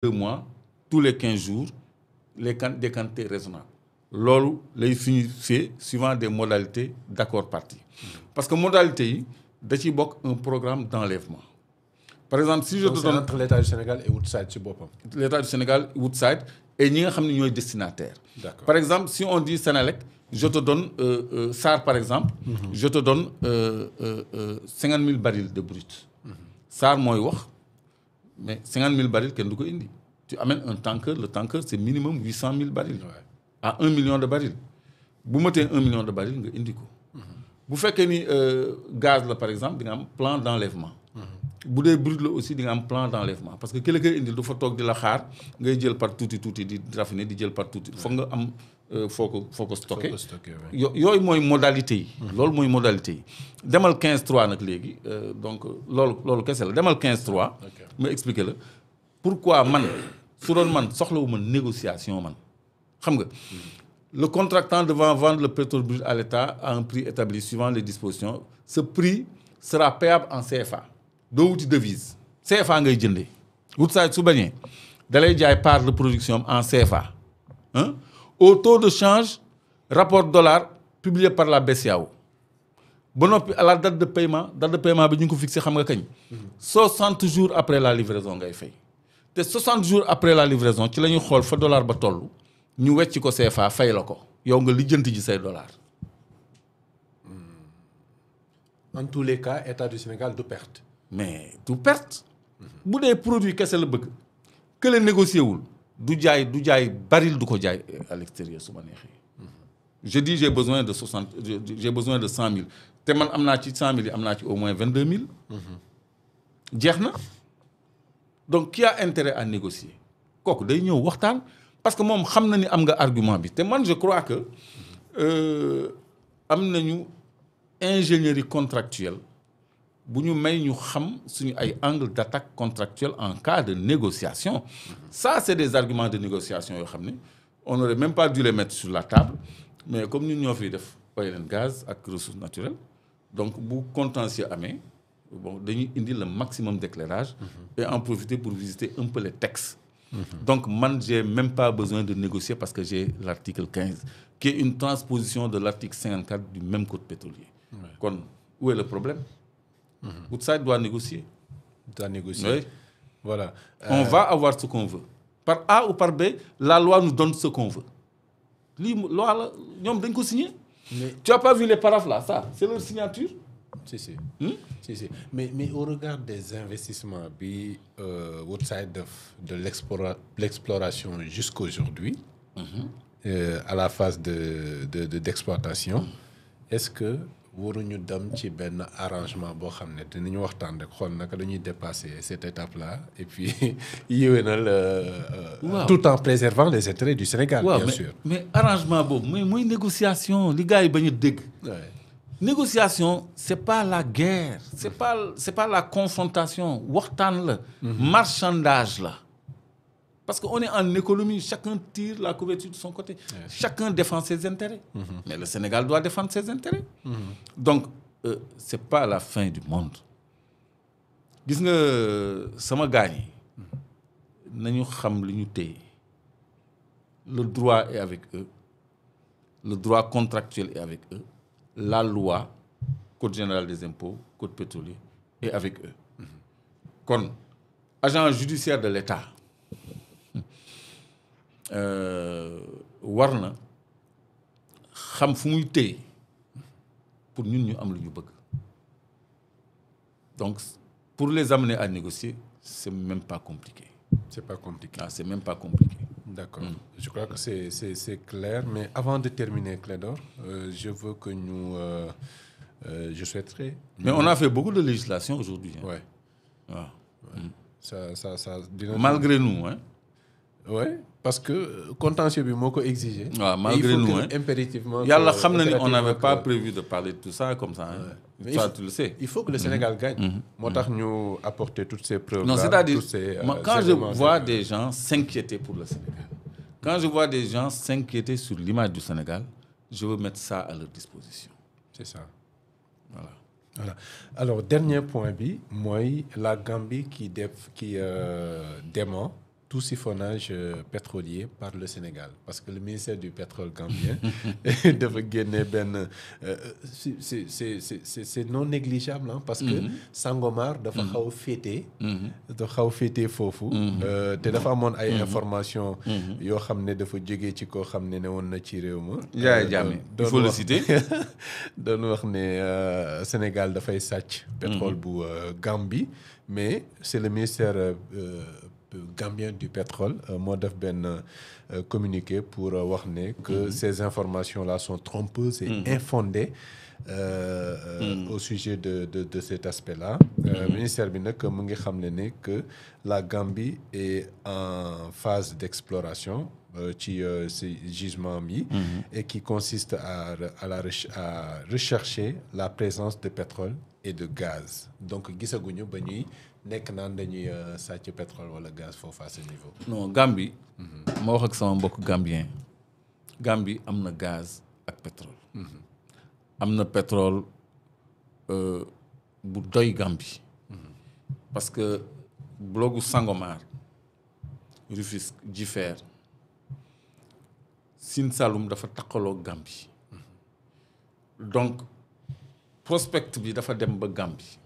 2 mois, tous les 15 jours, des quantités raisonnables. Loolu lay signifier suivant des modalités d'accord parti. Parce que modalité yi da ciy bokk un programme d'enlèvement. Par exemple, si je te donne entre l'État du Sénégal et Woodside ci boppam. L'État du Sénégal, Woodside et ñi nga xam ne ñooy destinataires. D'accord. Par exemple, si on dit Sénélec, je te donne SAR par exemple, je te donne 50 000 barils de brut. SAR mooy wax mais 50 000 barils kenn du ko indi. Tu amènes un tanker, le tanker c'est minimum 800 000 barils. Ouais. À 1 million de barils. Bu matee 1 million de barils nga indi ko. Bu fekkee ni gaz la par exemple di nga am plan d'enlèvement. Bu dee brut la aussi di nga am plan d'enlèvement parce que ki la koy indil du fa toog di la xaar ngay jël par tuuti di raffiner di jël par tuuti. foog nga am foo ko stocké. Yooyu mooy modalité yi. loolu mooy modalité yi. demal 15-3 nag léegi donc loolu kese la demal 15-3. ma expliquer la pourquoi man su doon man soxlawuma négociation man. xam nga le contractant devant vendre le pétrole brut à l'État à un prix établi suivant les dispositions ce prix sera payable en CFA doo wuti devise CFA ngay jëndee Woodside su bañee da lay jaay part de production en CFA au taux de change rapport dollar publié par la BCEAO ba noppi à la date de paiement bi ñu ngi ko fixé xam nga kañ 60 jours après la livraison ngay fay te 60 jours après la livraison ci la ñuy xool fa dollar ba toll ñu wecc ko CFA fay la ko yow nga lijjanti ji say dollars. En tous les cas État du Sénégal du perte. mais du perte. bu dee produit kese la bëgg. que le négocié wul du jaay baril du ko jaay à l'extérieur su ma neexee. je dis j'ai besoin de 100 000 te man am naa ci 100 000 yi am naa ci au moins 22 000. jeex na donc qui a intérêt à négocier kooku day ñëw waxtaan. parce que moom xam na ni am nga argument bi te man je crois que am nañu ingénierie contractuelle bu ñu may ñu xam suñu ay angle d'attaque contractuelle en cas de négociation. Ça c'est des arguments de négociation yoo xam ne on n'aurait même pas dû les mettre sur la table mais comme ñun ñoo fiy def oil and gaz ak ressources naturelles donc bu contentieux amee bon dañuy indi le maximum d'éclairage et en profiter pour visiter un peu les textes. Donc, moi, j'ai même pas besoin de négocier parce que j'ai l'article 15, qui est une transposition de l'article 54 du même code pétrolier. Ouais. Où est le problème? Woodside doit négocier. Oui. Voilà. On va avoir ce qu'on veut. Par A ou par B, la loi nous donne ce qu'on veut. La loi, nous avons signé. Mais tu n'as pas vu les paraphes là, ça, c'est leur signature. Si. Mais au regard des investissements bi Woodside de l'exploration jusqu'aujourd'hui, à la phase d'exploitation, est-ce que waruñu dem ci benn arrangement boo xam ne dinañu waxtaan rek xool naka dañuy dépasser cette étape-là et puis yéwénal tout en préservant les intérêts du Sénégal, bien sûr. Mais arrangement boobu mooy négociation li gars yi bañ a dégg. Négociation c'est pas la guerre c'est pas la confrontation waxtaan la marchandage la parce que on est en économie chacun tire la couverture de son côté chacun défend ses intérêts mais le Sénégal doit défendre ses intérêts donc c'est pas la fin du monde gis nga sama gaañ yi nañu xam li ñu téye le droit est avec eux le droit contractuel est avec eux la loi code général des impôts code pétrolier est avec eux kon agent judiciaire de l'État war na xam fu muy téye pour ñun ñu am lu ñu bëgg donc pour les amener à négocier c'est même pas compliqué. C'est pas compliqué. C'est même pas compliqué. D'accord. Je crois que c'est clair. Mais avant de terminer, Clédor, je veux que nous... je souhaiterais... Mais on a fait beaucoup de législation aujourd'hui. Hein. Ouais. Ah. Ça, malgré nous, hein. Oui, parce que contentieux bi moo ko exigé. Malgré nous, hein. Impérativement. Yàlla xam na ni on n'avait pas prévu de parler de tout ça comme ça. Hein. Mais ça, tu le sais. Il faut que le Sénégal gagne. Moo tax ñu apporter toutes ces preuves. Non, c'est-à-dire, quand je vois des gens s'inquiéter pour le Sénégal, quand je vois des gens s'inquiéter sur l'image du Sénégal, je veux mettre ça à leur disposition. C'est ça. Voilà. Alors, dernier point bi mooy la Gambie qui dément tout siphonnage pétrolier par le Sénégal parce que le ministère du pétrole gambien dafa génne benn c'est non négligeable hein, parce que Sangomar dafa xaw a féetee dafa xaw a féetee foofu te dafa amoon ay information yoo xam ne dafa jógee ci koo xam ne woon na ci réew ma Yaya Jammeh il faut le citer doon wax ne Sénégal dafay sàcc pétrole bu Gambie mais c'est le ministère gambien du pétrole moo def benn communiqué pour wax ne que ces informations-là sont trompeuses et infondées au sujet de cet aspect-là. Ministère bi nag mu ngi xam ne que la Gambie est en phase d'exploration ci ci gisement yi et qui consiste à rechercher la présence de pétrole et de gaz donc gisaguñu ba ñuy nekk naan dañuy sàcc pétrole wala gaz foofu à ce niveau. non Gambie. ma wax ak sama mbokk gambien. Gambie am na gaz ak pétrole. am na pétrole bu doy Gambie. parce que blogu Sangomar Rufisque Jifeer Sine Saloum dafa takkaloo Gambie. donc prospect bi dafa dem ba Gambie.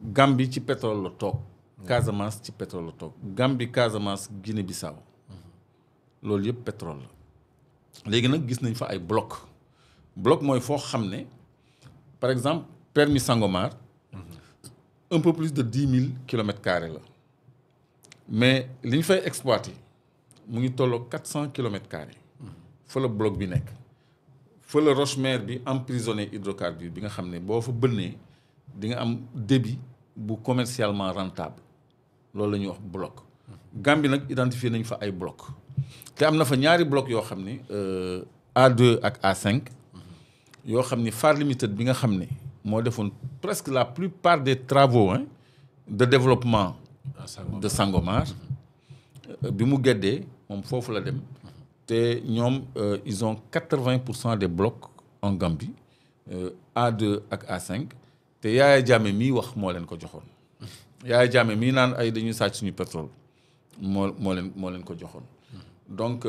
Gambie ci pétrole la toog. Casamance ci pétrole la toog. Gambie Casamance Guinée Bissau. loolu yëpp pétrole la. léegi nag gis nañ fa ay bloc mooy foo xam ne par exemple permis Sangomar. un peu plus de 10 000 kilomètres-carrés la. mais li ñu fay exploiter mu ngi tolloo 400 kilomètres-carrés. fa la bloc bi nekk. fa la roche-mère bi emprisonné hydrocarbure bi nga xam ne boo fa bënnee di nga am débit bu commercialement rentable loolu la ñuy wax bloc. Gambie nag identifié nañ fa ay bloc te am na fa ñaari bloc yoo xam ne A2 ak A5 yoo xam ni Far Limited bi nga xam ne moo defoon presque la plupart des travaux de développement de Sangomar bi mu geddee moom foofu la dem te ñoom ils ont 80% des blocs en Gambie A2 ak A5 te Yaya Jammeh mii wax moo leen ko joxoon Yaya Jammeh mii naan ay dañuy sàcc suñu pétrole moo leen ko joxoon donc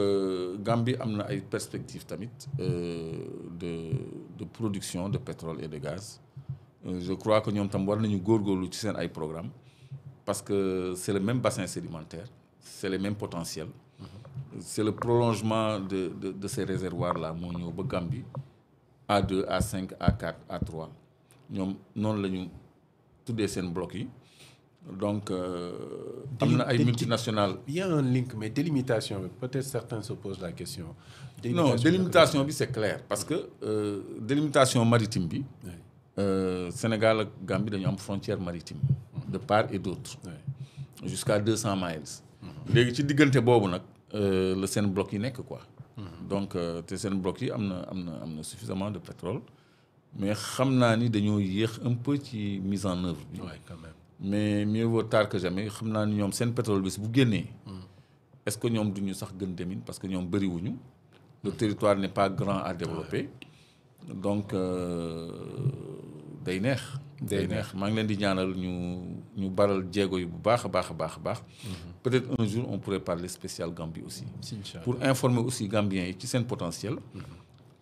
Gambie am na ay perspectives tamit de production de pétrole et de gaz je crois que ñoom tam war nañu góorgóorlu ci seen ay programme parce que c'est le même bassin sédimentaire c'est les mêmes potentiels c'est le prolongement de ces réservoirs là moo ñëw ba Gambie A2 A5 A4 A3 ñoom noonu la ñu tuddee seen bloc yi donc am na ay multinationales. Il y a un link mais délimitation bi peut-être certains se posent la question. non délimitation bi c'est clair parce que délimitation maritime bi. Sénégal ak Gambie dañu am frontière maritime. de part et d'autre. jusqu'à 200 miles. léegi ci diggante boobu nag la seen bloc yi nekk quoi. donc te seen bloc yi am na suffisamment de pétrole mais xam naa ni dañoo yéex un peu ci mise en œuvre bi. quand même. mais mieux vaut tard que jamais xam naa ni ñoom seen pétrole bi bu génnee. est-ce que ñoom duñu sax gën demin parce que ñoom bëriwuñu. le territoire n'est pas grand à développer. donc day neex. day neex maa ngi leen di ñaanal ñu baral jéego yi bu baax a baax. peut-être un jour on pourrait parler spécial Gambie aussi. pour informer aussi Gambiens yi ci seen potentiel.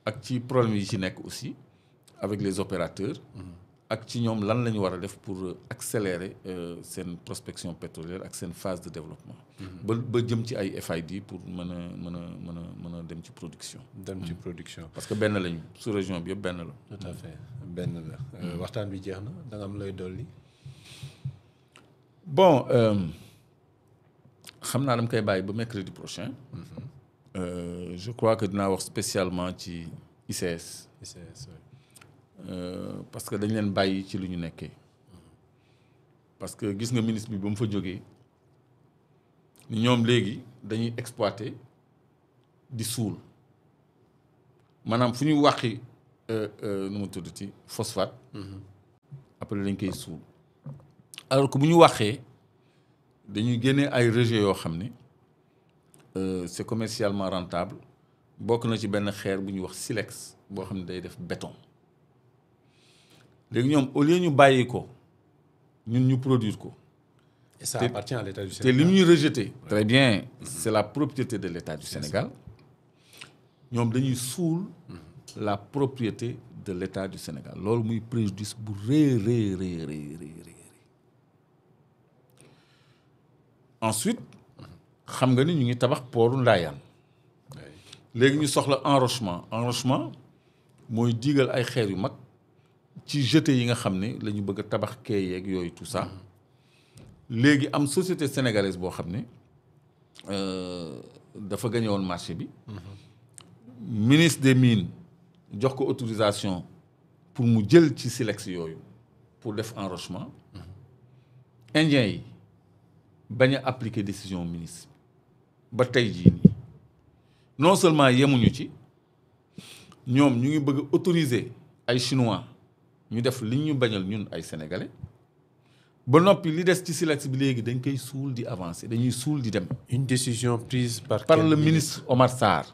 ak ci problème yi ci nekk aussi avec les opérateurs. ak ci ñoom lan la ñu war a def pour accélérer seen prospection pétrolière ak seen phase de développement. ba jëm ci ay FID pour mën a dem ci production. parce que benn lañu sous région bi yëpp benn la. tout à fait benn la. waxtaan bi jeex na da nga am lay dolli. bon xam naa dama koy bàyyi ba mercredi prochain. je crois que dinaa wax spécialement ci ICS. parce que dañ leen bàyyi ci lu ñu nekkee parce que gis nga ministre bi ba mu fa jógee ni ñoom léegi dañuy exploiter di suul maanaam fu ñu wàqi nu mu tuddati phosphate. après dañ koy suul alors que bu ñu waxee dañuy génnee ay rejets yoo xam ne c'est commercialement rentable bokk na ci benn xeer bu ñuy wax silex boo xam ne day def béton. léegi ñoom au lieu ñu bàyyi ko ñun ñu produire ko Et ça appartient à l'État du te Sénégal. li ñuy rejeté très bien c'est la propriété de l'État du Sénégal ñoom dañuy suul la propriété de l'État du Sénégal loolu muy préjudice bu rëy. Ensuite xam nga ni ñu ngi tabax pooru Ndayane léegi ñu soxla enrochement mooy diigal ay xeer yu mag ci jeté yi nga xam ne la ñu bëgg a tabax kee yeeg yooyu tout ça léegi am société sénégalaise boo xam ne dafa gagné woon marché bi ministre des mines jox ko autorisation pour mu jël ci silex yooyu pour def enrochement indien yi bañ a appliquer décision ministre ba tey jii nii non seulement yemuñu ci ñoom ñu ngi bëgg a autoriser ay chinois ñu def li ñu bañal ñun ay sénégalais ba noppi li des ci silex bi léegi dañ koy suul di avancer dañuy suul di dem. Une décision prise par le ministre Omar Sarr.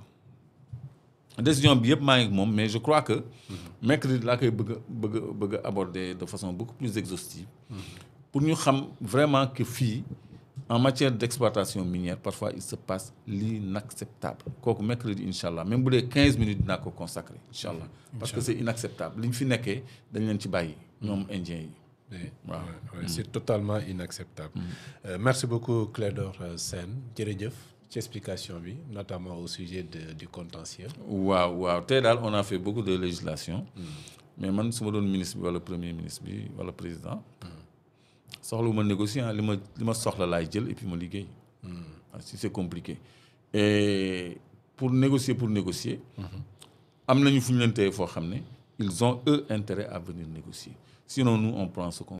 Décision bi yëpp maa ngi moom mais je crois que mercredi laa koy bëgg a aborder de façon beaucoup plus exhaustive pour ñu xam vraiment que fii en matière d'exploitation minière parfois il se passe l'inacceptable kooku mercredi incha allah même bu dee 15 minutes dinaa ko consacrer incha allah parce que c'est inacceptable li ñu fi nekkee dañ leen ci bàyyi ñoom indiens yi. waaw c'est totalement inacceptable. Merci beaucoup Clédor Sène jërëjëf ci explication bi notamment au sujet du contentieux. waaw tey daal on a fait beaucoup de législation mais man su ma doon ministre bi wala premier ministre bi wala président soxla ma négocier li ma soxla laay jël et puis ma liggéey. si c'est compliqué et pour négocier am nañu fu ñu leen téye foo xam ne ils ont eux intérêt à venir négocier sinon nous on prend ce qu'on